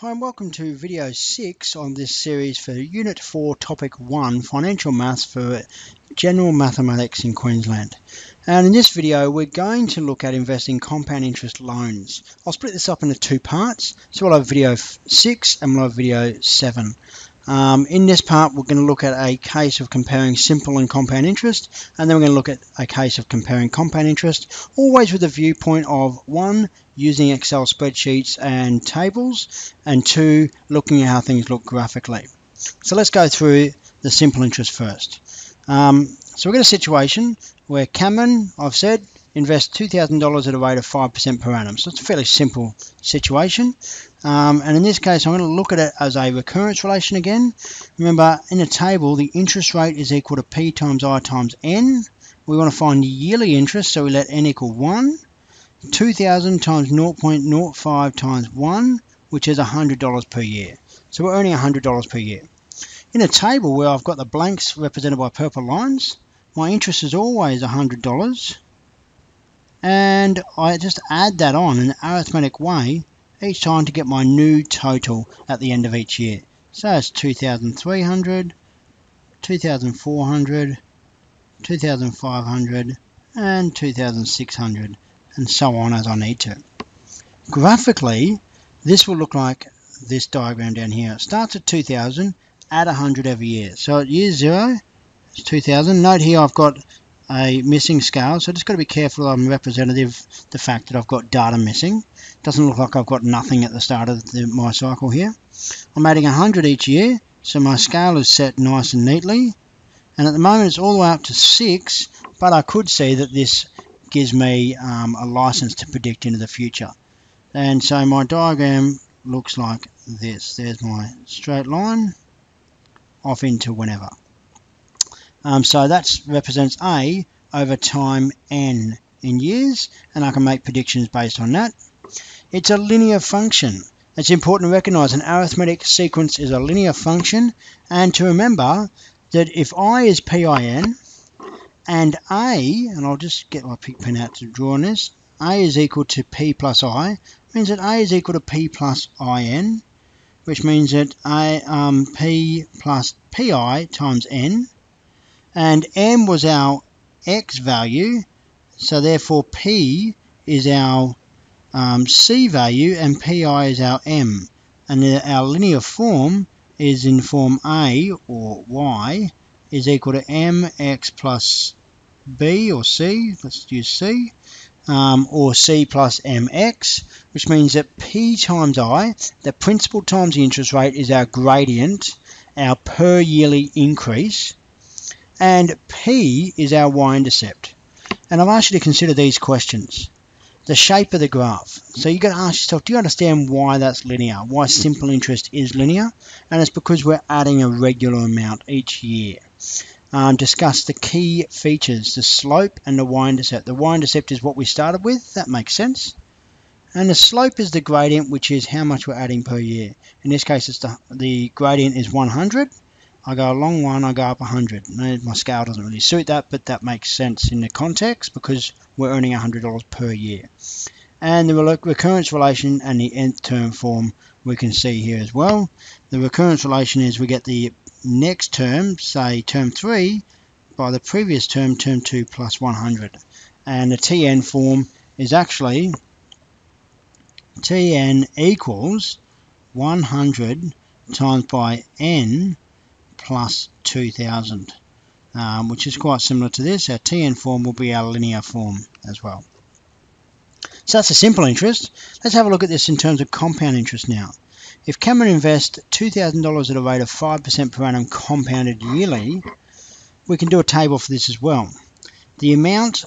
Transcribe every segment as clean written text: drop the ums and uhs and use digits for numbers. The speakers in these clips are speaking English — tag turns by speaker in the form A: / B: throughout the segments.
A: Hi and welcome to video 6 on this series for Unit 4 Topic 1 Financial Maths for General Mathematics in Queensland. And in this video we're going to look at investing compound interest loans. I'll split this up into two parts, so we'll have video 6 and we'll have video 7. In this part we're going to look at a case of comparing simple and compound interest, and then we're going to look at a case of comparing compound interest, always with the viewpoint of 1, using Excel spreadsheets and tables, and 2, looking at how things look graphically. So let's go through the simple interest first. So we've got a situation where Cameron, I've said, invests $2,000 at a rate of 5% per annum. So it's a fairly simple situation. And in this case, I'm going to look at it as a recurrence relation again. Remember, in the table, the interest rate is equal to P times I times N. We want to find the yearly interest, so we let N equal 1. 2,000 times 0.05 times 1, which is $100 per year. So we're earning $100 per year. In a table where I've got the blanks represented by purple lines, my interest is always $100. And I just add that on in an arithmetic way each time to get my new total at the end of each year. So it's 2,300, 2,400, 2,500, and 2,600, and so on as I need to. Graphically, this will look like this diagram down here. It starts at 2,000, add 100 every year. So at year 0, it's 2,000. Note here I've got a missing scale, so just got to be careful I'm representative the fact that I've got data missing. Doesn't look like I've got nothing at the start of my cycle here. I'm adding 100 each year, so my scale is set nice and neatly. And at the moment it's all the way up to 6, but I could see that this gives me a license to predict into the future. And so my diagram looks like this. There's my straight line off into whenever. So that represents A over time N in years, and I can make predictions based on that. It's a linear function. It's important to recognize an arithmetic sequence is a linear function, and to remember that if I is PIN and A, and I'll just get my pig pen out to draw on this, A is equal to P plus I, means that A is equal to P plus IN, which means that P plus PI times N, and M was our X value, so therefore P is our C value and PI is our M, and our linear form is in form A or Y is equal to MX plus B or C, let's use C, or C plus MX, which means that P times I, the principal times the interest rate, is our gradient, our per yearly increase, and P is our y-intercept. And I've asked you to consider these questions. The shape of the graph. So you've got to ask yourself, do you understand why that's linear? Why simple interest is linear? And it's because we're adding a regular amount each year. Discuss the key features, the slope and the y-intercept. The y-intercept is what we started with. That makes sense. And the slope is the gradient, which is how much we're adding per year. In this case, it's the gradient is 100. I go along 1, I go up 100. My scale doesn't really suit that, but that makes sense in the context because we're earning $100 per year. And the recurrence relation and the nth term form we can see here as well. The recurrence relation is we get the next term, say term 3, by the previous term, term 2 plus 100. And the Tn form is actually Tn equals 100 times by N plus 2,000, which is quite similar to this. Our Tn form will be our linear form as well. So that's a simple interest. Let's have a look at this in terms of compound interest now. If Cameron invests $2,000 at a rate of 5% per annum compounded yearly, we can do a table for this as well. The amount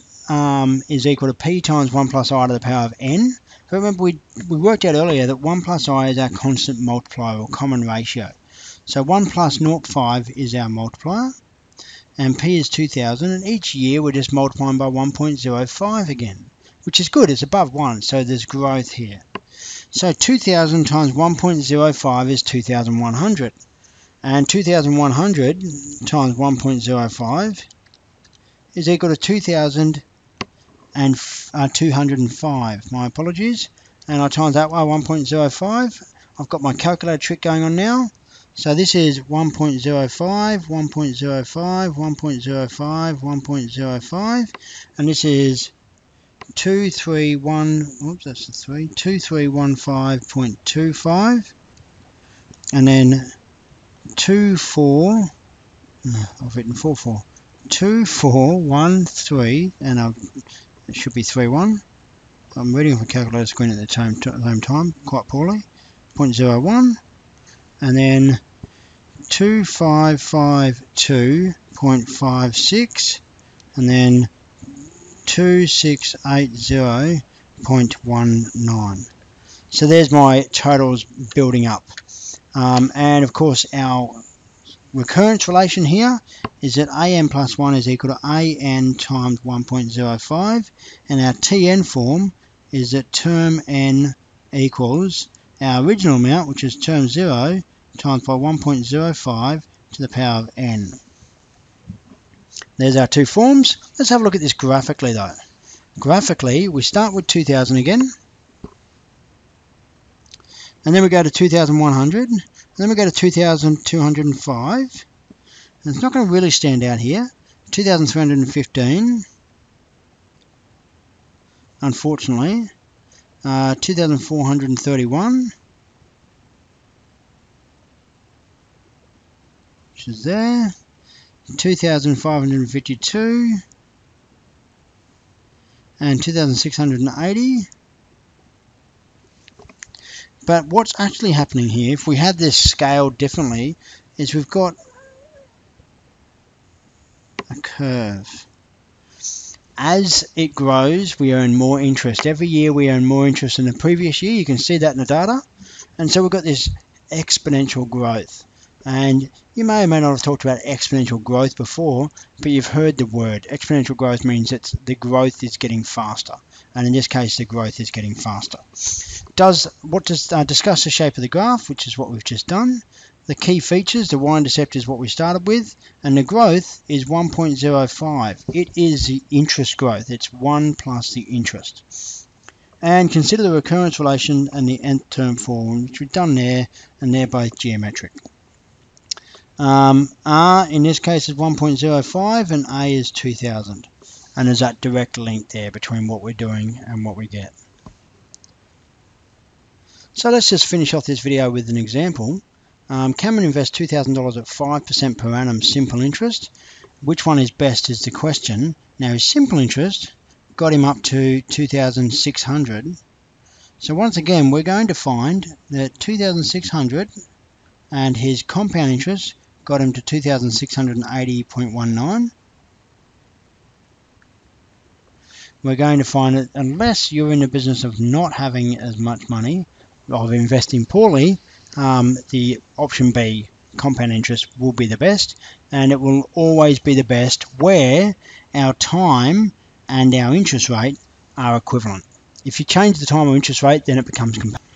A: is equal to P times 1 plus I to the power of N. So remember we worked out earlier that 1 plus I is our constant multiplier or common ratio. So 1 plus 0.5 is our multiplier, and P is 2,000, and each year we're just multiplying by 1.05 again, which is good, it's above 1, so there's growth here. So 2,000 times 1.05 is 2,100, and 2,100 times 1.05 is equal to 2,205, my apologies, and I times that by 1.05, I've got my calculator trick going on now. So this is 1.05, 1.05, 1.05, 1.05, and this is 231, oops, that's the 3, 2315.25, and then 24, no, I've written 44, 2413, and it should be 31. I'm reading off a calculator screen at the same time, quite poorly. 0.01, and then 2552.56, and then 2680.19. So there's my totals building up. And of course our recurrence relation here is that an plus 1 is equal to an times 1.05, and our Tn form is that term n equals our original amount, which is term 0, times by 1.05 to the power of n. There's our two forms. Let's have a look at this graphically though. Graphically, we start with 2000 again, and then we go to 2100, and then we go to 2205, and it's not going to really stand out here. 2315, unfortunately, 2431, which is there, 2552, and 2680. But what's actually happening here, if we had this scaled differently, is we've got a curve. As it grows, we earn more interest. Every year we earn more interest than the previous year. You can see that in the data. And so we've got this exponential growth. And you may or may not have talked about exponential growth before, but you've heard the word. Exponential growth means that the growth is getting faster. And in this case, the growth is getting faster. Discuss the shape of the graph, which is what we've just done. The key features, the y-intercept is what we started with, and the growth is 1.05. It is the interest growth. It's 1 plus the interest. And consider the recurrence relation and the nth term form, which we've done there, and they're both geometric. R in this case is 1.05 and A is 2000. And there's that direct link there between what we're doing and what we get. So let's just finish off this video with an example. Cameron invests $2,000 at 5% per annum simple interest. Which one is best is the question. Now his simple interest got him up to 2,600. So once again we're going to find that 2,600 and his compound interest got him to 2,680.19. We're going to find that unless you're in the business of not having as much money, of investing poorly, the option B, compound interest, will be the best, and it will always be the best where our time and our interest rate are equivalent. If you change the time or interest rate, then it becomes compatible.